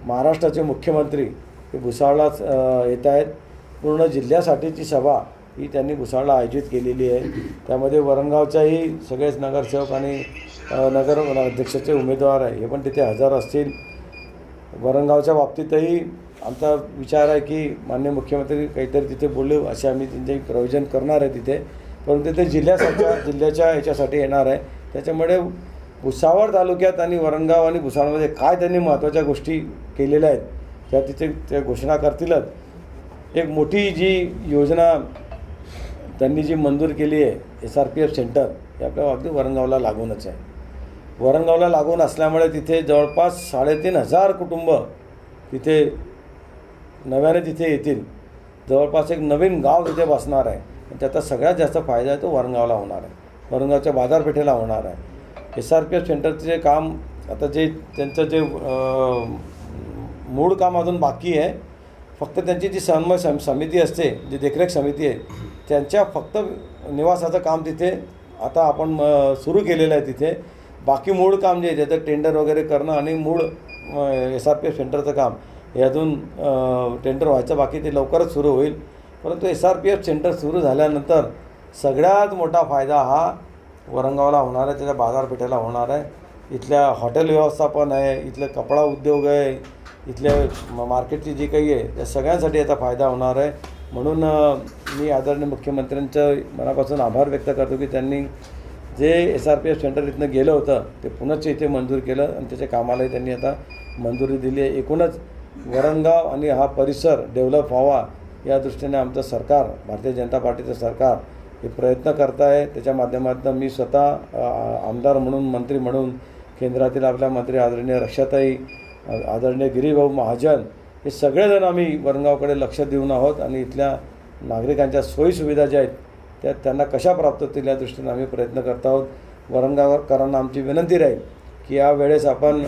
महाराष्ट्राचे मुख्यमंत्री हे भुसावळलाच येत आहेत। पूर्ण जिल्ह्यासाठीची सभा ही त्यांनी भुसावळला आयोजित केलेली आहे। त्यामध्ये वरणगावच्याही सगळेच नगरसेवक आणि नगर अध्यक्षाचे उमेदवार आहे हे पण तिथे हजर असतील। वरणगावच्या बाबतीतही आमचा विचार आहे की माननीय मुख्यमंत्री काहीतरी तिथे बोलू असे आम्ही त्यांचे प्रयोजन करणार आहे तिथे, परंतु ते जिल्ह्याच्या याच्यासाठी येणार आहे। त्याच्यामुळे भुसावळ तालुक्यात आणि वरणगाव आणि भुसावळमध्ये काय त्यांनी महत्त्वाच्या गोष्टी केलेल्या आहेत त्या तिथे त्या घोषणा करतीलच। एक मोठी जी योजना त्यांनी जी मंजूर केली आहे SRPF सेंटर हे आपल्या अगदी वरणगावला लागूनच आहे। वरणगावला लागून असल्यामुळे तिथे जवळपास 3,500 कुटुंब तिथे नव्याने तिथे येतील। जवळपास एक नवीन गाव तिथे बसणार आहे आणि त्याचा सगळ्यात जास्त फायदा आहे तो वरणगावला होणार आहे, वरणगावच्या बाजारपेठेला होणार आहे। SRPF सेंटरचे जे काम आता जे त्यांचं जे मूळ काम अजून बाकी आहे, फक्त त्यांची जी समन्वय समिती असते, जी देखरेख समिती आहे, त्यांच्या फक्त निवासाचं काम तिथे आता आपण सुरू केलेलं आहे तिथे। बाकी मूळ काम जे आहे त्याचं टेंडर वगैरे करणं आणि मूळ SRPF सेंटरचं काम हे अजून टेंडर व्हायचं बाकी, ते लवकरच सुरू होईल। परंतु SRPF सेंटर सुरू झाल्यानंतर सगळ्यात मोठा फायदा हा वरणगावला होणार आहे, त्याच्या बाजारपेठेला होणार आहे। इथल्या हॉटेल व्यवस्थापन आहे, इथलं कपडा उद्योग आहे, इथल्या मार्केटची जी काही आहे त्या सगळ्यांसाठी याचा फायदा होणार आहे। म्हणून मी आदरणीय मुख्यमंत्र्यांचं मनापासून आभार व्यक्त करतो की त्यांनी जे SRPF सेंटर इथनं गेलं होतं ते पुनश्च इथे मंजूर केलं आणि त्याच्या कामालाही त्यांनी आता मंजुरी दिली आहे। एकूणच वरणगाव आणि हा परिसर डेव्हलप व्हावा या दृष्टीने आमचं सरकार, भारतीय जनता पार्टीचं सरकार हे प्रयत्न करत आहे। त्याच्या माध्यमातून मी स्वतः आमदार म्हणून, मंत्री म्हणून, केंद्रातील आपल्या मंत्री आदरणीय रक्षाताई, आदरणीय गिरीभाऊ महाजन हे सगळेजण आम्ही वरणगावकडे लक्ष देऊन आहोत आणि इथल्या नागरिकांच्या सोयीसुविधा ज्या आहेत त्या त्यांना कशा प्राप्त होतील या दृष्टीने आम्ही प्रयत्न करत आहोत। वरणगावकरांना आमची विनंती राहील की या वेळेस आपण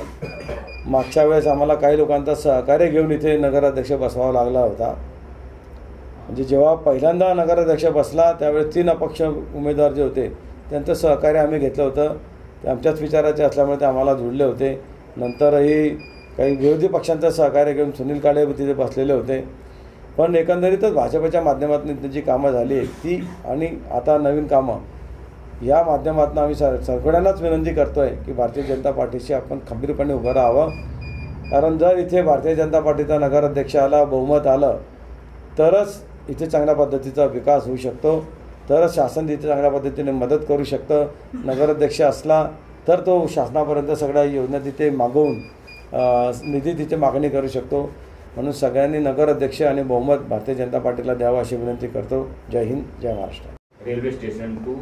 मागच्या वेळेस आम्हाला काही लोकांचा सहकार्य घेऊन इथे नगराध्यक्ष बसवावा लागला होता। म्हणजे जेव्हा पहिल्यांदा नगराध्यक्ष बसला त्यावेळेस 3 अपक्ष उमेदवार जे होते त्यांचं सहकार्य आम्ही घेतलं होतं। ते आमच्याच विचाराचे असल्यामुळे ते आम्हाला जोडले होते। नंतरही काही विरोधी पक्षांचं सहकार्य घेऊन सुनील काळे तिथे बसलेले होते। पण एकंदरीतच भाजपच्या माध्यमातून जी कामं झाली ती आणि आता नवीन कामं या माध्यमातून आम्ही सगळ्यांनाच विनंती करतो आहे की भारतीय जनता पार्टीशी आपण खंबीरपणे उभं राहावं। कारण जर इथे भारतीय जनता पार्टीचा नगराध्यक्ष आला, बहुमत आलं तरच इथे चांगल्या पद्धतीचा विकास होऊ शकतो, तरच शासन तिथे चांगल्या पद्धतीने मदत करू शकतं। नगराध्यक्ष असला तर तो शासनापर्यंत सगळ्या योजना तिथे मागवून निधी तिथे मागणी करू शकतो। म्हणून सगळ्यांनी नगराध्यक्ष आणि बहुमत भारतीय जनता पार्टीला द्यावं अशी विनंती करतो। जय हिंद, जय महाराष्ट्र। रेल्वे स्टेशन टू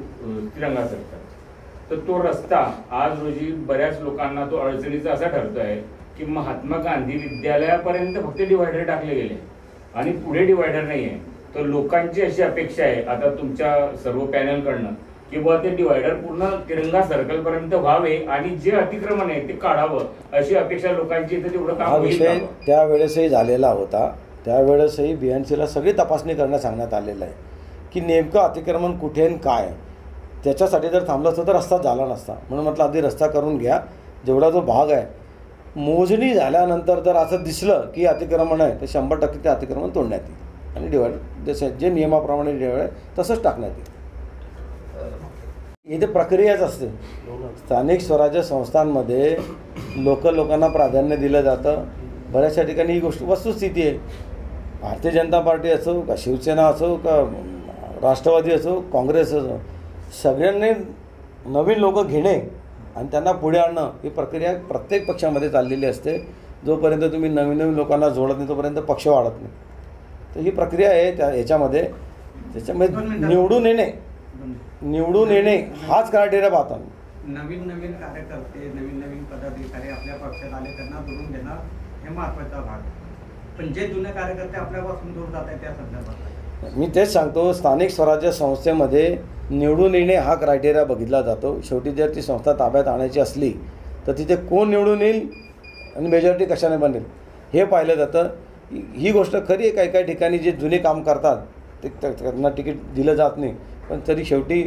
तिरंगा सर्कल तर तो रस्ता आज रोजी बऱ्याच लोकांना तो अडचणीचा असा ठरतोय की महात्मा गांधी विद्यालयापर्यंत फक्त डिवायडर टाकले गेले आणि पुढे डिवायडर नाही आहे। तर लोकांची अशी अपेक्षा आहे आता तुमच्या सर्व पॅनलकडनं की बुवा ते डिवायडर पूर्ण तिरंगा सर्कल पर्यंत व्हावे आणि जे अतिक्रमण आहे ते काढावं अशी अपेक्षा लोकांची। तर तेवढं काम हा विषय त्यावेळेसही झालेला होता। त्यावेळेसही BNCला सगळी तपासणी करण्यास सांगण्यात आलेलं आहे की नेमकं अतिक्रमण कुठे आणि काय। त्याच्यासाठी जर थांबलं असतं तर रस्ता झाला नसता। म्हणून म्हटलं आधी रस्ता करून घ्या, जेवढा जो भाग आहे मोजणी झाल्यानंतर जर असं दिसलं की अतिक्रमण आहे तर 100% ते अतिक्रमण तोडण्यात येईल आणि डिवायडर जसं जे नियमाप्रमाणे डिवायडर तसंच टाकण्यात येईल। इथे प्रक्रियाच असते। स्थानिक स्वराज्य संस्थांमध्ये लोकांना प्राधान्य दिलं जातं। बऱ्याचशा ठिकाणी ही गोष्ट वस्तुस्थिती आहे। भारतीय जनता पार्टी असो का शिवसेना असो का राष्ट्रवादी असो काँग्रेस असो, सगळ्यांनी नवीन लोक घेणे आणि त्यांना पुढे आणणं ही प्रक्रिया प्रत्येक पक्षामध्ये चाललेली असते। जोपर्यंत तुम्ही नवीन लोकांना जोडत नाही तोपर्यंत पक्ष वाढत नाही। तर ही प्रक्रिया आहे त्याच्यामध्ये निवडून येणे हाच क्रायटेरिया पाहतात। नवीन कार्यकर्ते, नवीन पदाधिकारी आपल्या पक्षात आले त्यांना जोडून देणार हे महत्त्वाचा भाग। पण जे जुने कार्यकर्ते आपल्यापासून दूर जात आहेत त्या संदर्भात मी तेच सांगतो, स्थानिक स्वराज्य संस्थेमध्ये निवडून येणे हा क्रायटेरिया बघितला जातो। शेवटी जर ती संस्था ताब्यात आणायची असली तर तिथे कोण निवडून येईल आणि मेजॉरिटी कशाने बनेल हे पाहिलं जातं। ही गोष्ट खरी आहे, काही ठिकाणी जे जुने काम करतात ते त्यांना तिकीट दिलं जात नाही, पण तरी शेवटी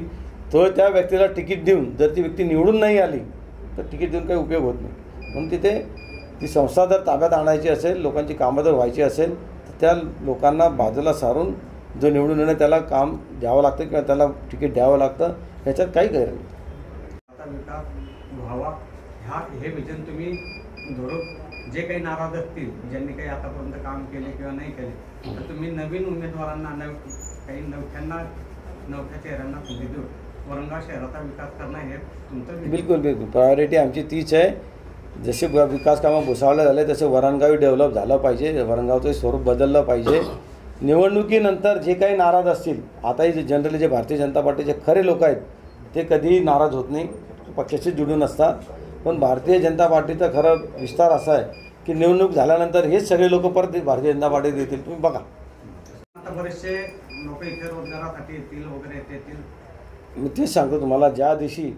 तो त्या व्यक्तीला तिकीट देऊन जर ती व्यक्ती निवडून नाही आली तर तिकीट देऊन काही उपयोग होत नाही। म्हणून तिथे ती संस्था जर ताब्यात आणायची असेल, लोकांची कामं जर व्हायची असेल, तर त्या लोकांना बाजूला सारून जो निवडून येणं त्याला काम द्यावं लागतं किंवा त्याला तिकीट द्यावं लागतं, ह्याच्यात काही गैर नाही. आता विकास व्हावा हे विजन तुम्ही धरून जे काही नाराज असतील, ज्यांनी काही आतापर्यंत काम केले किंवा नाही केले, तर तुम्ही नवीन उमेदवारांना काही नवख्या चेहऱ्यांना संधी देऊन वरंगाव शहराचा विकास करणं हे तुमचं बिलकुल प्रायोरिटी आमची तीच आहे. जसे विकास कामं भुसावळला झाले तसे वरणगावही डेव्हलप झालं पाहिजे, वरणगावचं स्वरूप बदललं पाहिजे. निवडणुकीनंतर जे काही नाराज असतील, आताही जे जनरली जे भारतीय जनता पार्टीचे खरे लोक आहेत ते कधीही नाराज होत नाही, पक्षाशी जुडून असतात. पण भारतीय जनता पार्टीचा खरं विस्तार असा आहे की निवडणूक झाल्यानंतर हेच सगळे लोक परत भारतीय जनता पार्टीत येतील. तुम्ही बघा, आता बरेचसे लोक इथे रोजगारासाठी येतील वगैरे येतील. मी तेच सांगतो तुम्हाला, ज्या दिवशी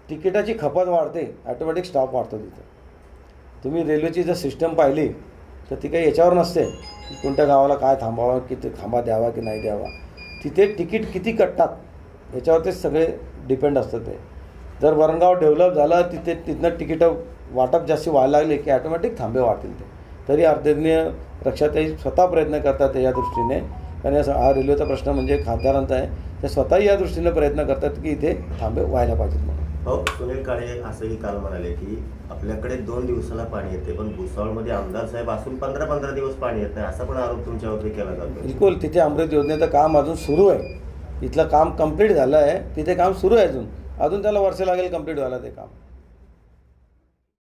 तिकिटाची खपत वाढते ॲटोमॅटिक स्टॉप वाढतो तिथं. तुम्ही रेल्वेची जर सिस्टम पाहिली तर ती काही याच्यावर नसते की कोणत्या गावाला काय थांबावं, किती थांबा द्यावा की नाही द्यावा. तिथे तिकीट किती कटतात याच्यावर ते सगळे डिपेंड असतं. ते जर वरणगाव डेव्हलप झालं, तिथनं तिकीटं वाटप जास्त व्हायला लागले की ॲटोमॅटिक थांबे वाढतील. ते तरी आदरणीय रक्षाताई स्वतः प्रयत्न करतात या दृष्टीने, कारण हा रेल्वेचा प्रश्न म्हणजे खासदारांचा आहे. ते स्वतःही या दृष्टीने प्रयत्न करतात की इथे थांबे व्हायला पाहिजेत म्हणून. हो, सुनील काळे असंही काल म्हणाले की आपल्याकडे 2 दिवसाला पाणी येते, पण भुसावळमध्ये आमदार साहेब असून 15-15 दिवस पाणी येत नाही, असा पण आरोप तुमच्यावरती केला जातो. बिलकुल, तिथे अमृत योजनेचं काम अजून सुरू आहे. इथलं काम कंप्लीट झालं आहे, तिथे काम सुरू आहे. अजून त्याला वर्ष लागेल कंप्लीट व्हायला ते काम.